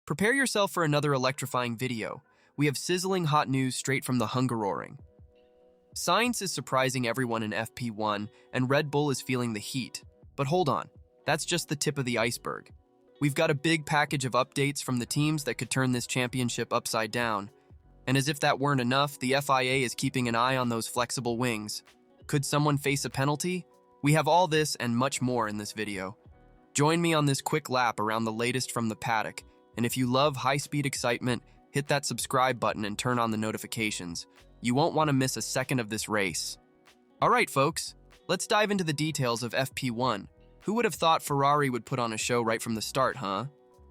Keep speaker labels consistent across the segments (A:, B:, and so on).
A: Prepare yourself for another electrifying video. We have sizzling hot news straight from the Hungaroring. Science is surprising everyone in FP1, and Red Bull is feeling the heat. But hold on, that's just the tip of the iceberg. We've got a big package of updates from the teams that could turn this championship upside down. And as if that weren't enough, the FIA is keeping an eye on those flexible wings. Could someone face a penalty? We have all this and much more in this video. Join me on this quick lap around the latest from the paddock, and if you love high-speed excitement, hit that subscribe button and turn on the notifications. You won't want to miss a second of this race. All right, folks, let's dive into the details of FP1. Who would have thought Ferrari would put on a show right from the start, huh?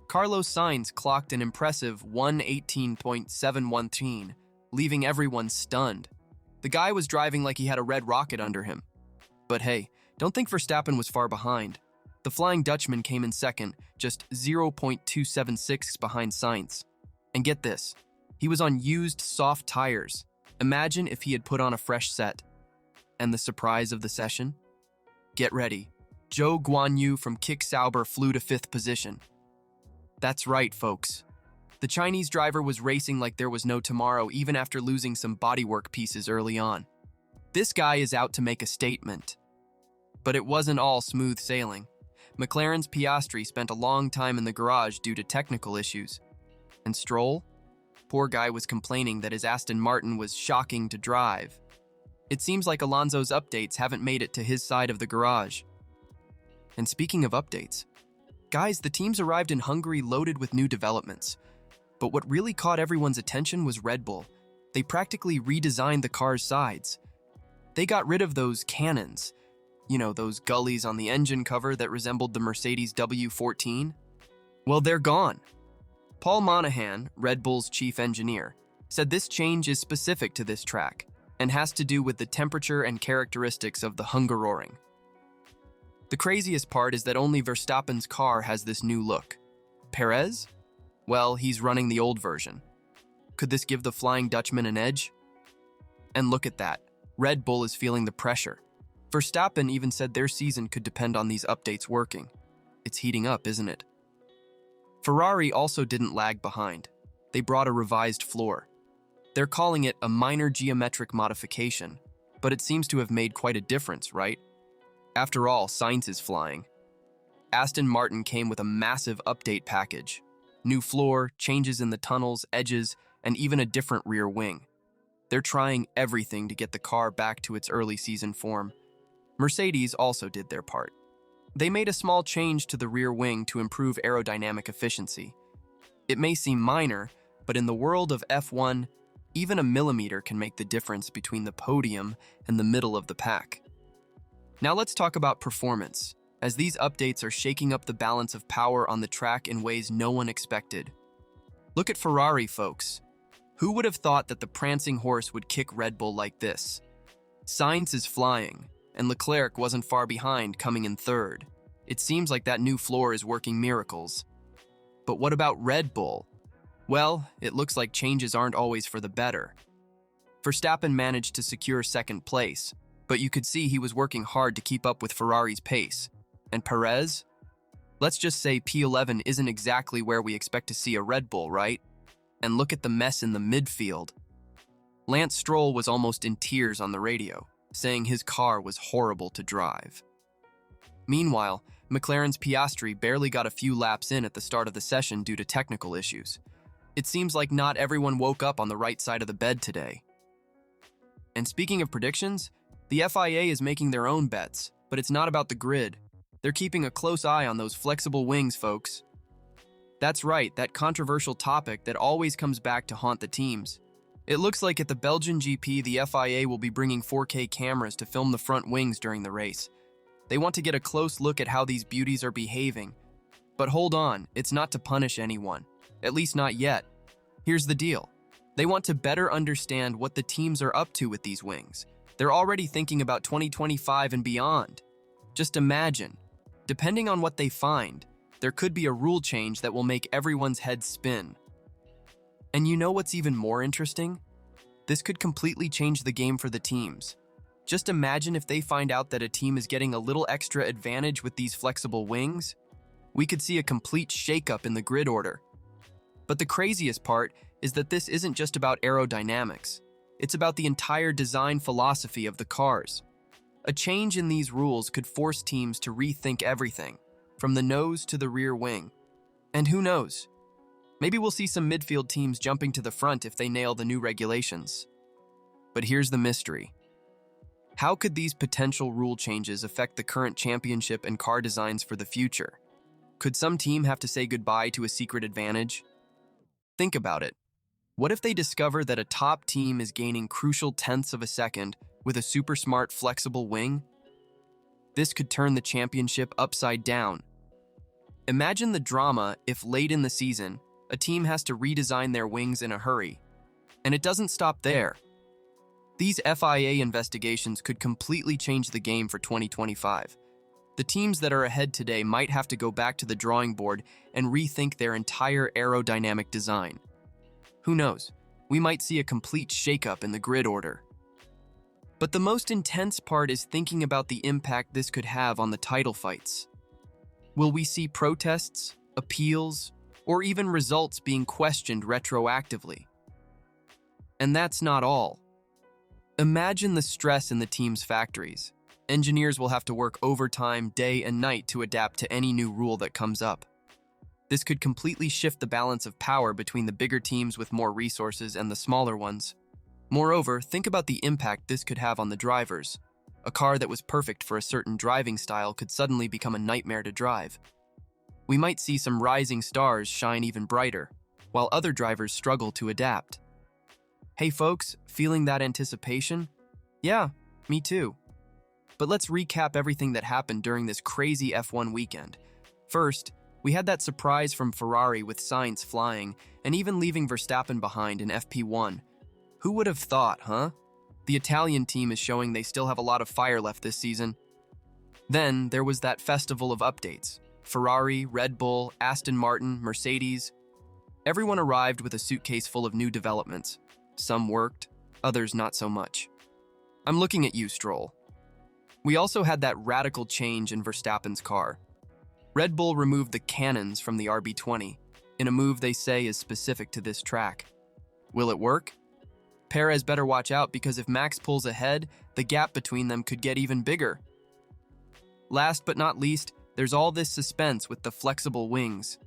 A: Carlos Sainz clocked an impressive 1:18.713, leaving everyone stunned. The guy was driving like he had a red rocket under him. But hey, don't think Verstappen was far behind. The Flying Dutchman came in second, just 0.276 behind Sainz. And get this, he was on used soft tires. Imagine if he had put on a fresh set. And the surprise of the session? Get ready. Zhou Guanyu from Kick Sauber flew to 5th position. That's right, folks. The Chinese driver was racing like there was no tomorrow, even after losing some bodywork pieces early on. This guy is out to make a statement. But it wasn't all smooth sailing. McLaren's Piastri spent a long time in the garage due to technical issues. And Stroll? Poor guy was complaining that his Aston Martin was shocking to drive. It seems like Alonso's updates haven't made it to his side of the garage. And speaking of updates, guys, the teams arrived in Hungary loaded with new developments. But what really caught everyone's attention was Red Bull. They practically redesigned the car's sides. They got rid of those cannons. You know, those gullies on the engine cover that resembled the Mercedes W14? Well, they're gone. Paul Monahan, Red Bull's chief engineer, said this change is specific to this track and has to do with the temperature and characteristics of the Hungaroring. The craziest part is that only Verstappen's car has this new look. Perez? Well, he's running the old version. Could this give the Flying Dutchman an edge? And look at that. Red Bull is feeling the pressure. Verstappen even said their season could depend on these updates working. It's heating up, isn't it? Ferrari also didn't lag behind. They brought a revised floor. They're calling it a minor geometric modification, but it seems to have made quite a difference, right? After all, Sainz is flying. Aston Martin came with a massive update package. New floor, changes in the tunnels, edges, and even a different rear wing. They're trying everything to get the car back to its early season form. Mercedes also did their part. They made a small change to the rear wing to improve aerodynamic efficiency. It may seem minor, but in the world of F1, even a millimeter can make the difference between the podium and the middle of the pack. Now let's talk about performance, as these updates are shaking up the balance of power on the track in ways no one expected. Look at Ferrari, folks. Who would have thought that the prancing horse would kick Red Bull like this? Sainz is flying, and Leclerc wasn't far behind, coming in 3rd. It seems like that new floor is working miracles. But what about Red Bull? Well, it looks like changes aren't always for the better. Verstappen managed to secure 2nd place, but you could see he was working hard to keep up with Ferrari's pace. And Perez? Let's just say P11 isn't exactly where we expect to see a Red Bull, right? And look at the mess in the midfield. Lance Stroll was almost in tears on the radio, saying his car was horrible to drive. Meanwhile, McLaren's Piastri barely got a few laps in at the start of the session due to technical issues. It seems like not everyone woke up on the right side of the bed today. And speaking of predictions, the FIA is making their own bets, but it's not about the grid. They're keeping a close eye on those flexible wings, folks. That's right, that controversial topic that always comes back to haunt the teams. It looks like at the Belgian GP, the FIA will be bringing 4K cameras to film the front wings during the race. They want to get a close look at how these beauties are behaving. But hold on, it's not to punish anyone. At least not yet. Here's the deal. They want to better understand what the teams are up to with these wings. They're already thinking about 2025 and beyond. Just imagine, depending on what they find, there could be a rule change that will make everyone's head spin. And you know what's even more interesting? This could completely change the game for the teams. Just imagine if they find out that a team is getting a little extra advantage with these flexible wings. We could see a complete shakeup in the grid order. But the craziest part is that this isn't just about aerodynamics. It's about the entire design philosophy of the cars. A change in these rules could force teams to rethink everything, from the nose to the rear wing. And who knows? Maybe we'll see some midfield teams jumping to the front if they nail the new regulations. But here's the mystery. How could these potential rule changes affect the current championship and car designs for the future? Could some team have to say goodbye to a secret advantage? Think about it. What if they discover that a top team is gaining crucial tenths of a second with a super smart, flexible wing? This could turn the championship upside down. Imagine the drama if late in the season, a team has to redesign their wings in a hurry. And it doesn't stop there. These FIA investigations could completely change the game for 2025. The teams that are ahead today might have to go back to the drawing board and rethink their entire aerodynamic design. Who knows? We might see a complete shakeup in the grid order. But the most intense part is thinking about the impact this could have on the title fights. Will we see protests, appeals, or even results being questioned retroactively? And that's not all. Imagine the stress in the team's factories. Engineers will have to work overtime day and night to adapt to any new rule that comes up. This could completely shift the balance of power between the bigger teams with more resources and the smaller ones. Moreover, think about the impact this could have on the drivers. A car that was perfect for a certain driving style could suddenly become a nightmare to drive. We might see some rising stars shine even brighter, while other drivers struggle to adapt. Hey folks, feeling that anticipation? Yeah, me too. But let's recap everything that happened during this crazy F1 weekend. First, we had that surprise from Ferrari with Sainz flying and even leaving Verstappen behind in FP1. Who would have thought, huh? The Italian team is showing they still have a lot of fire left this season. Then there was that festival of updates. Ferrari, Red Bull, Aston Martin, Mercedes. Everyone arrived with a suitcase full of new developments. Some worked, others not so much. I'm looking at you, Stroll. We also had that radical change in Verstappen's car. Red Bull removed the cannons from the RB20, in a move they say is specific to this track. Will it work? Perez better watch out because if Max pulls ahead, the gap between them could get even bigger. Last but not least, there's all this suspense with the flexible wings.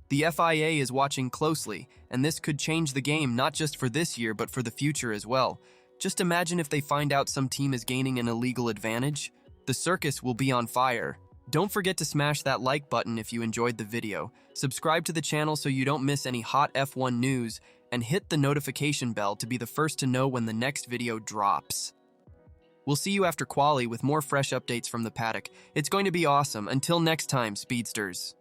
A: The FIA is watching closely, and this could change the game not just for this year but for the future as well. Just imagine if they find out some team is gaining an illegal advantage. The circus will be on fire. Don't forget to smash that like button if you enjoyed the video, subscribe to the channel so you don't miss any hot F1 news, and hit the notification bell to be the first to know when the next video drops. We'll see you after quali with more fresh updates from the paddock. It's going to be awesome. Until next time, speedsters.